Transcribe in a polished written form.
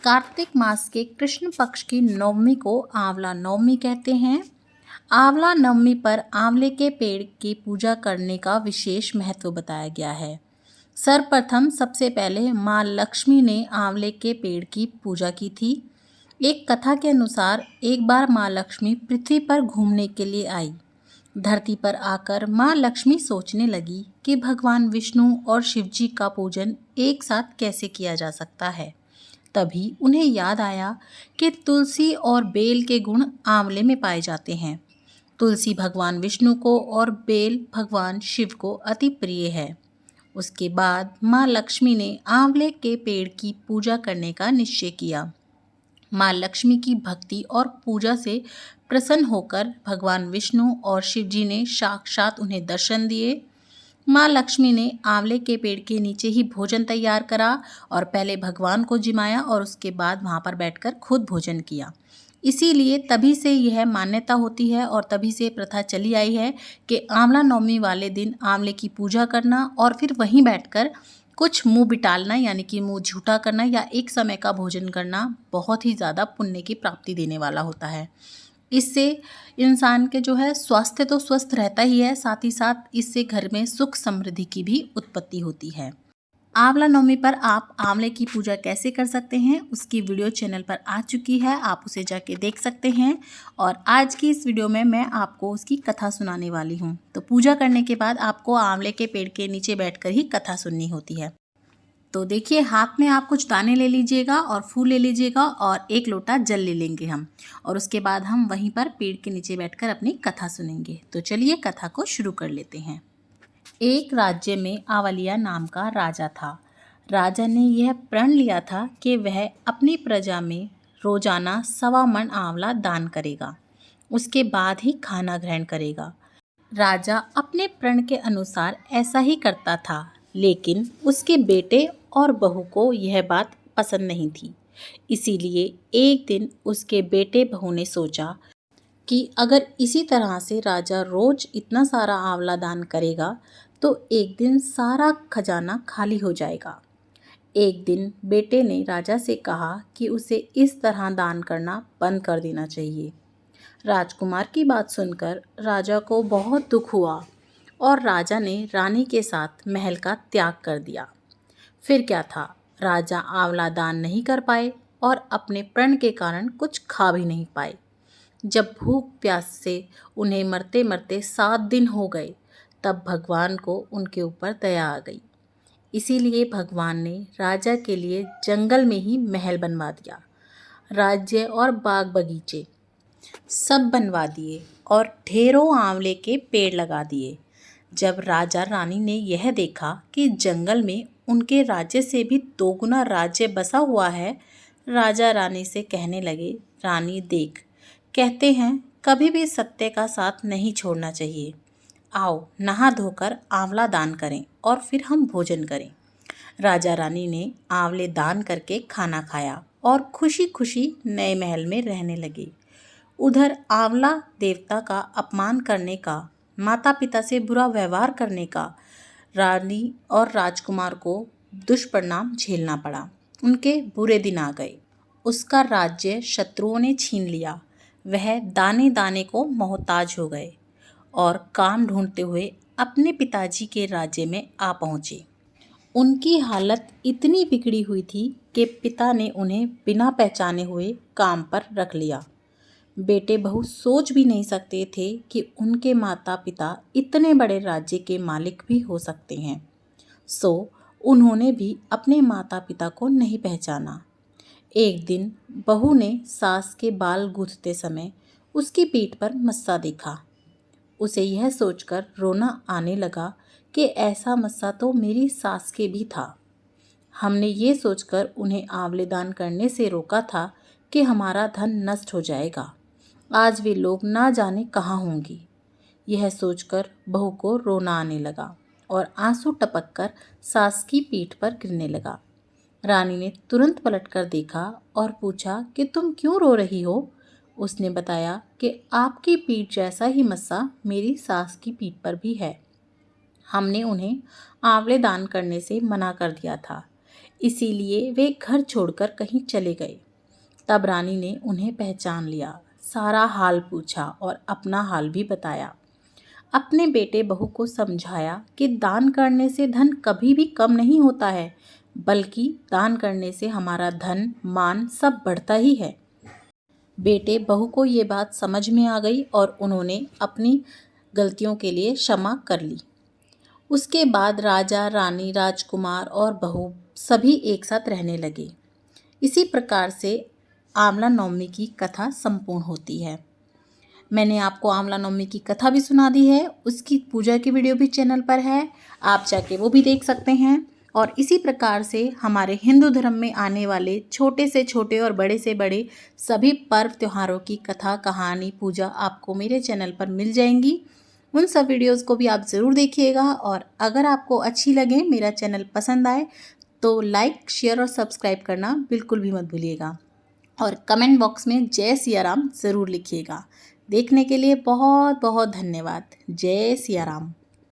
कार्तिक मास के कृष्ण पक्ष की नवमी को आंवला नवमी कहते हैं। आंवला नवमी पर आंवले के पेड़ की पूजा करने का विशेष महत्व बताया गया है। सर्वप्रथम सबसे पहले माँ लक्ष्मी ने आंवले के पेड़ की पूजा की थी। एक कथा के अनुसार एक बार माँ लक्ष्मी पृथ्वी पर घूमने के लिए आई। धरती पर आकर माँ लक्ष्मी सोचने लगी कि भगवान विष्णु और शिव जी का पूजन एक साथ कैसे किया जा सकता है। तभी उन्हें याद आया कि तुलसी और बेल के गुण आंवले में पाए जाते हैं। तुलसी भगवान विष्णु को और बेल भगवान शिव को अति प्रिय है। उसके बाद माँ लक्ष्मी ने आंवले के पेड़ की पूजा करने का निश्चय किया। माँ लक्ष्मी की भक्ति और पूजा से प्रसन्न होकर भगवान विष्णु और शिव जी ने साक्षात उन्हें दर्शन दिए। माँ लक्ष्मी ने आंवले के पेड़ के नीचे ही भोजन तैयार करा और पहले भगवान को जिमाया और उसके बाद वहाँ पर बैठकर खुद भोजन किया। इसीलिए तभी से यह मान्यता होती है और तभी से प्रथा चली आई है कि आंवला नवमी वाले दिन आंवले की पूजा करना और फिर वहीं बैठकर कुछ मुंह बिटालना यानी कि मुंह झूठा करना या एक समय का भोजन करना बहुत ही ज़्यादा पुण्य की प्राप्ति देने वाला होता है। इससे इंसान के जो है स्वास्थ्य तो स्वस्थ रहता ही है, साथ ही साथ इससे घर में सुख समृद्धि की भी उत्पत्ति होती है। आंवला नवमी पर आप आंवले की पूजा कैसे कर सकते हैं उसकी वीडियो चैनल पर आ चुकी है, आप उसे जाके देख सकते हैं। और आज की इस वीडियो में मैं आपको उसकी कथा सुनाने वाली हूँ। तो पूजा करने के बाद आपको आंवले के पेड़ के नीचे बैठकर ही कथा सुननी होती है। तो देखिए, हाथ में आप कुछ दाने ले लीजिएगा और फूल ले लीजिएगा और एक लोटा जल ले लेंगे हम, और उसके बाद हम वहीं पर पेड़ के नीचे बैठकर अपनी कथा सुनेंगे। तो चलिए कथा को शुरू कर लेते हैं। एक राज्य में आंवलिया नाम का राजा था। राजा ने यह प्रण लिया था कि वह अपनी प्रजा में रोजाना 1.25 मन आंवला दान करेगा, उसके बाद ही खाना ग्रहण करेगा। राजा अपने प्रण के अनुसार ऐसा ही करता था, लेकिन उसके बेटे और बहू को यह बात पसंद नहीं थी। इसीलिए एक दिन उसके बेटे बहू ने सोचा कि अगर इसी तरह से राजा रोज इतना सारा आंवला दान करेगा तो एक दिन सारा खजाना खाली हो जाएगा। एक दिन बेटे ने राजा से कहा कि उसे इस तरह दान करना बंद कर देना चाहिए। राजकुमार की बात सुनकर राजा को बहुत दुख हुआ और राजा ने रानी के साथ महल का त्याग कर दिया। फिर क्या था, राजा आंवला दान नहीं कर पाए और अपने प्रण के कारण कुछ खा भी नहीं पाए। जब भूख प्यास से उन्हें मरते मरते 7 दिन हो गए, तब भगवान को उनके ऊपर दया आ गई। इसीलिए भगवान ने राजा के लिए जंगल में ही महल बनवा दिया। राज्य और बाग बगीचे सब बनवा दिए और ढेरों आंवले के पेड़ लगा दिए। जब राजा रानी ने यह देखा कि जंगल में उनके राज्य से भी 2 गुना राज्य बसा हुआ है, राजा रानी से कहने लगे, रानी देख, कहते हैं कभी भी सत्य का साथ नहीं छोड़ना चाहिए। आओ नहा धोकर आंवला दान करें और फिर हम भोजन करें। राजा रानी ने आंवले दान करके खाना खाया और खुशी खुशी नए महल में रहने लगे। उधर आंवला देवता का अपमान करने का, माता पिता से बुरा व्यवहार करने का रानी और राजकुमार को दुष्परिणाम झेलना पड़ा। उनके बुरे दिन आ गए। उसका राज्य शत्रुओं ने छीन लिया। वह दाने दाने को मोहताज हो गए और काम ढूंढते हुए अपने पिताजी के राज्य में आ पहुँचे। उनकी हालत इतनी बिगड़ी हुई थी कि पिता ने उन्हें बिना पहचाने हुए काम पर रख लिया। बेटे बहू सोच भी नहीं सकते थे कि उनके माता पिता इतने बड़े राज्य के मालिक भी हो सकते हैं। सो उन्होंने भी अपने माता पिता को नहीं पहचाना। एक दिन बहू ने सास के बाल गूंथते समय उसकी पीठ पर मस्सा देखा। उसे यह सोचकर रोना आने लगा कि ऐसा मस्सा तो मेरी सास के भी था। हमने ये सोचकर उन्हें आंवले दान करने से रोका था कि हमारा धन नष्ट हो जाएगा। आज वे लोग ना जाने कहाँ होंगी। यह सोचकर बहू को रोना आने लगा और आंसू टपक कर सास की पीठ पर गिरने लगा। रानी ने तुरंत पलटकर देखा और पूछा कि तुम क्यों रो रही हो? उसने बताया कि आपकी पीठ जैसा ही मस्सा मेरी सास की पीठ पर भी है। हमने उन्हें आंवले दान करने से मना कर दिया था। इसीलिए वे घर छोड़कर कहीं चले गए। तब रानी ने उन्हें पहचान लिया, सारा हाल पूछा और अपना हाल भी बताया। अपने बेटे बहू को समझाया कि दान करने से धन कभी भी कम नहीं होता है, बल्कि दान करने से हमारा धन मान सब बढ़ता ही है। बेटे बहू को ये बात समझ में आ गई और उन्होंने अपनी गलतियों के लिए क्षमा कर ली। उसके बाद राजा, रानी, राजकुमार और बहू सभी एक साथ रहने लगे। इसी प्रकार से आंवला नवमी की कथा संपूर्ण होती है। मैंने आपको आंवला नवमी की कथा भी सुना दी है, उसकी पूजा की वीडियो भी चैनल पर है, आप जाके वो भी देख सकते हैं। और इसी प्रकार से हमारे हिंदू धर्म में आने वाले छोटे से छोटे और बड़े से बड़े सभी पर्व त्योहारों की कथा, कहानी, पूजा आपको मेरे चैनल पर मिल जाएंगी। उन सब वीडियोस को भी आप ज़रूर देखिएगा और अगर आपको अच्छी लगे, मेरा चैनल पसंद आए तो लाइक, शेयर और सब्सक्राइब करना बिल्कुल भी मत भूलिएगा। और कमेंट बॉक्स में जय सिया राम ज़रूर लिखिएगा। देखने के लिए बहुत बहुत धन्यवाद। जय सिया राम।